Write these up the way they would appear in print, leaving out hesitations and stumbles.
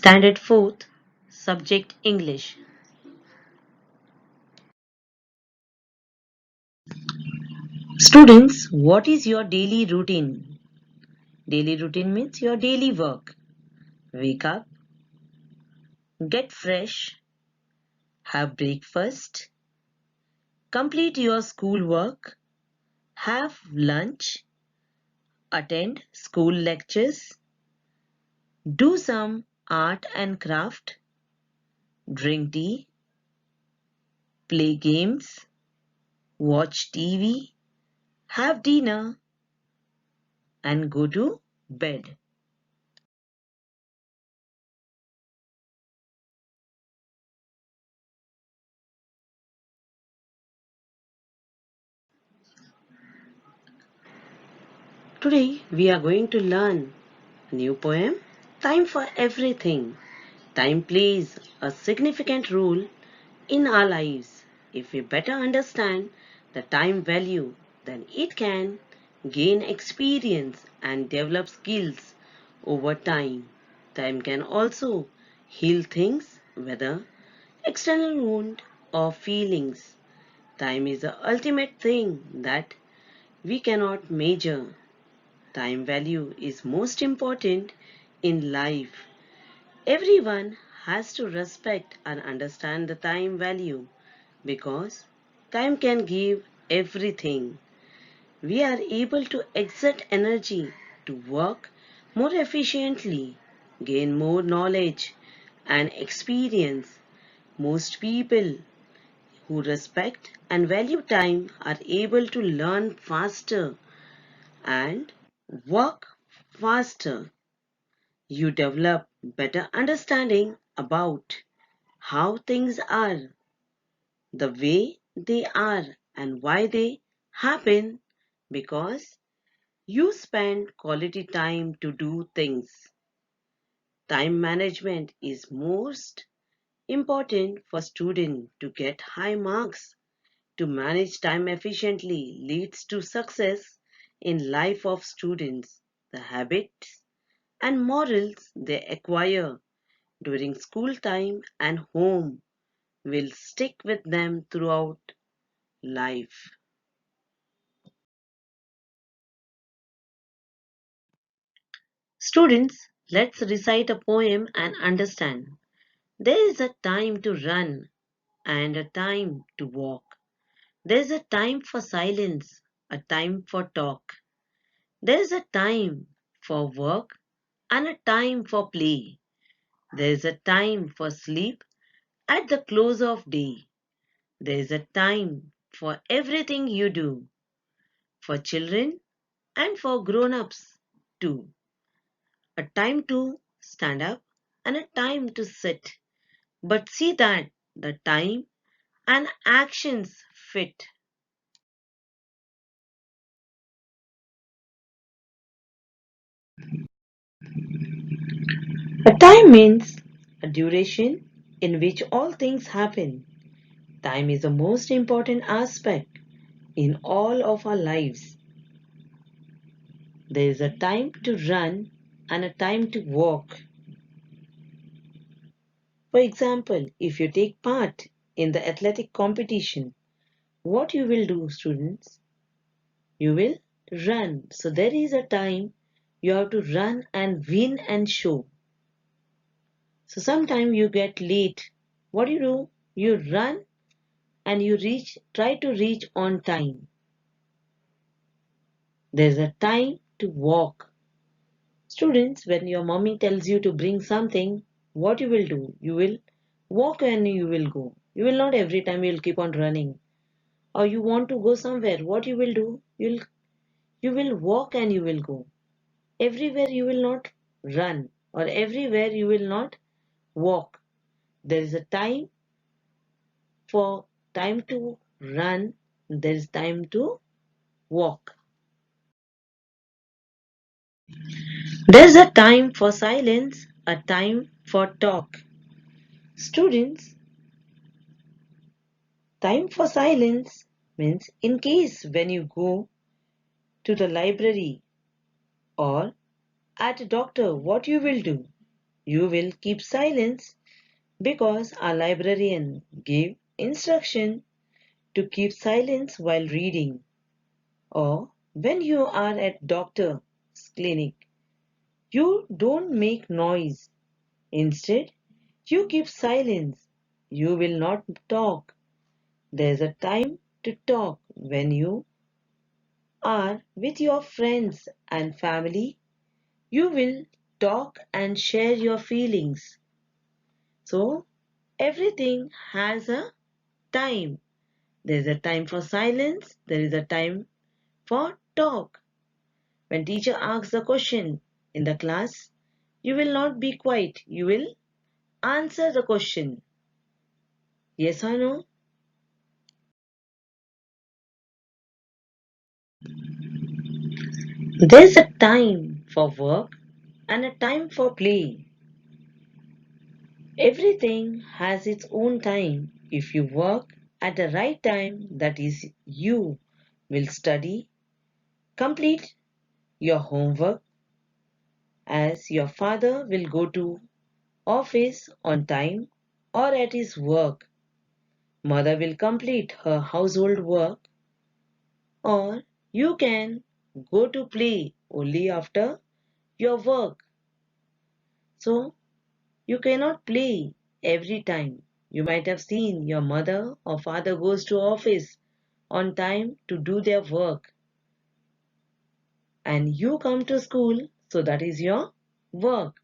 Standard 4th, Subject English. Students, what is your daily routine? Daily routine means your daily work. Wake up, get fresh, have breakfast, complete your schoolwork, have lunch, attend school lectures, do some art and craft, drink tea, play games, watch TV, have dinner, and go to bed. Today we are going to learn a new poem, Time for Everything. Time plays a significant role in our lives. If we better understand the time value, then it can gain experience and develop skills over time. Time can also heal things, whether external wound or feelings. Time is the ultimate thing that we cannot measure. Time value is most important in life. Everyone has to respect and understand the time value because time can give everything. We are able to exert energy to work more efficiently, gain more knowledge and experience. Most people who respect and value time are able to learn faster and work faster. You develop better understanding about how things are, the way they are, and why they happen because you spend quality time to do things. Time management is most important for students to get high marks. To manage time efficiently leads to success in life of students. The habits and morals they acquire during school time and home will stick with them throughout life. Students, let's recite a poem and understand. There is a time to run and a time to walk. There is a time for silence, a time for talk. There is a time for work and a time for play. There is a time for sleep at the close of day. There is a time for everything you do, for children and for grown-ups too. A time to stand up and a time to sit. But see that the time and actions fit. A time means a duration in which all things happen. Time is the most important aspect in all of our lives. There is a time to run and a time to walk. For example, if you take part in the athletic competition, what you will do, students? You will run. So there is a time you have to run and win and show. So sometimes you get late. What do? You run and you try to reach on time. There's a time to walk. Students, when your mommy tells you to bring something, what you will do? You will walk and you will go. You will not every time you will keep on running. Or you want to go somewhere, what you will do? You will walk and you will go. Everywhere you will not run or everywhere you will not walk. There is a time to run, there is time to walk. There's a time for silence, a time for talk. Students, time for silence means in case when you go to the library or at a doctor, what you will do? You will keep silence because our librarian gave instruction to keep silence while reading. Or when you are at doctor's clinic, you don't make noise. Instead, you keep silence. You will not talk. There's a time to talk when you are with your friends and family. You will talk and share your feelings. So, everything has a time. There's a time for silence, there is a time for talk. When teacher asks a question in the class, you will not be quiet. You will answer the question. Yes or no? There's a time for work and a time for play. Everything has its own time. If you work at the right time, that is, you will study, complete your homework, as your father will go to office on time or at his work. Mother will complete her household work, or you can go to play only after your work. So you cannot play every time. You might have seen your mother or father goes to office on time to do their work, and you come to school, so that is your work.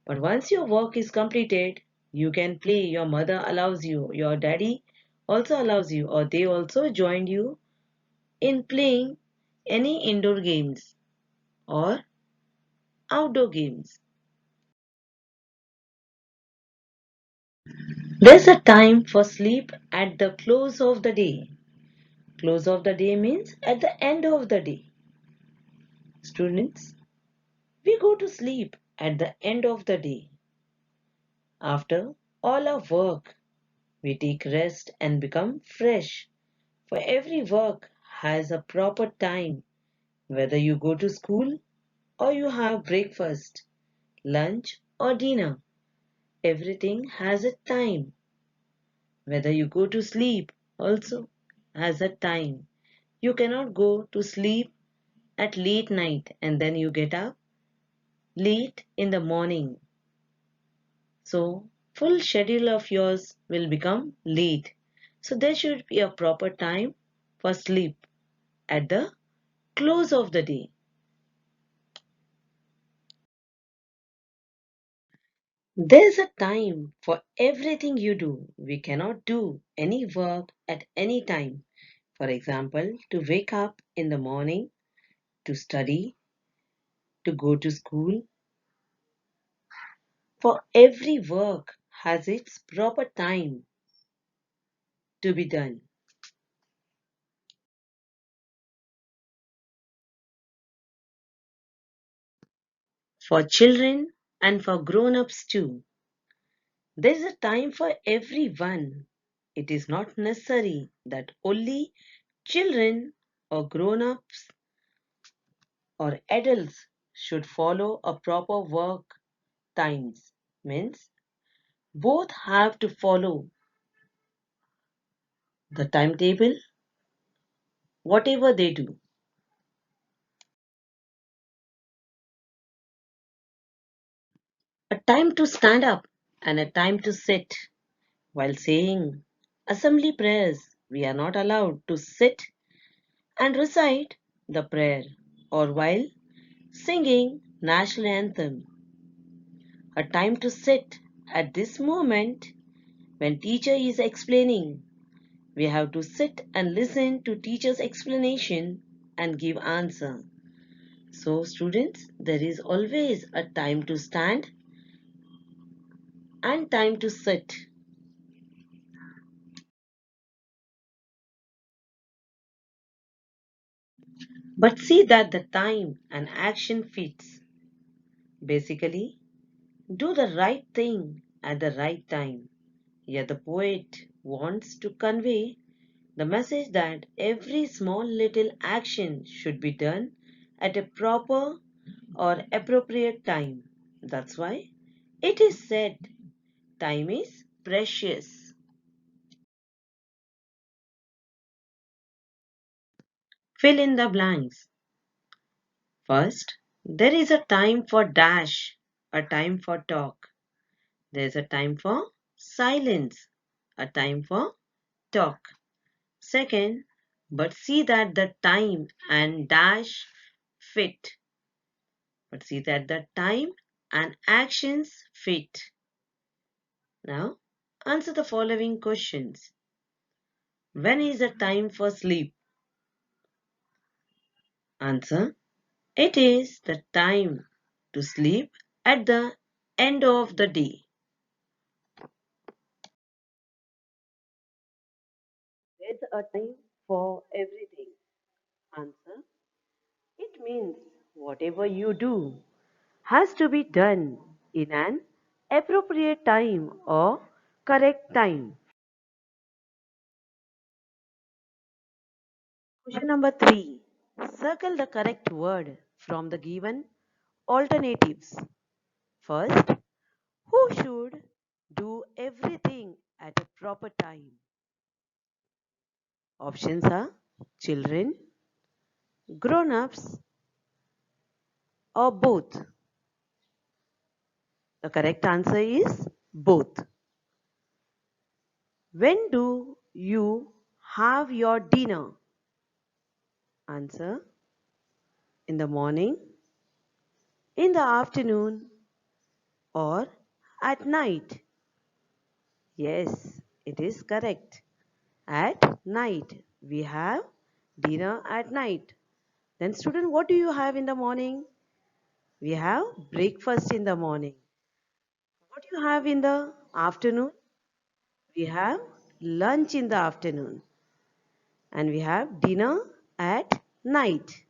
But once your work is completed, you can play. Your mother allows you, your daddy also allows you, or they also joined you in playing any indoor games or outdoor games. There's a time for sleep at the close of the day. Close of the day means at the end of the day. Students, we go to sleep at the end of the day. After all our work, we take rest and become fresh. For every work has a proper time, whether you go to school or you have breakfast, lunch or dinner. Everything has a time. Whether you go to sleep also has a time. You cannot go to sleep at late night and then you get up late in the morning. So full schedule of yours will become late. So there should be a proper time for sleep at the close of the day. There's a time for everything you do. We cannot do any work at any time. For example, to wake up in the morning, to study, to go to school. For every work has its proper time to be done. For children and for grown-ups too. There is a time for everyone. It is not necessary that only children or grown-ups or adults should follow a proper work times. Means both have to follow the timetable, whatever they do. A time to stand up and a time to sit. While saying assembly prayers, we are not allowed to sit and recite the prayer, or while singing national anthem. A time to sit at this moment when teacher is explaining. We have to sit and listen to teacher's explanation and give answer. So students, there is always a time to stand and time to sit. But see that the time and action fits. Basically, do the right thing at the right time. Yet the poet wants to convey the message that every small little action should be done at a proper or appropriate time. That's why It is said time is precious. Fill in the blanks. First, there is a time for dash, a time for talk. There is a time for silence, a time for talk. Second, but see that the time and dash fit. But see that the time and actions fit. Now, answer the following questions. When is the time for sleep? Answer. It is the time to sleep at the end of the day. There's a time for everything. Answer. It means whatever you do has to be done in an appropriate time or correct time. Question number 3. Circle the correct word from the given alternatives. First, who should do everything at a proper time? Options are children, grown ups, or both. The correct answer is both. When do you have your dinner? Answer. In the morning, in the afternoon, or at night? Yes, it is correct. At night. We have dinner at night. Then student, what do you have in the morning? We have breakfast in the morning. What do you have in the afternoon? We have lunch in the afternoon. And we have dinner at night.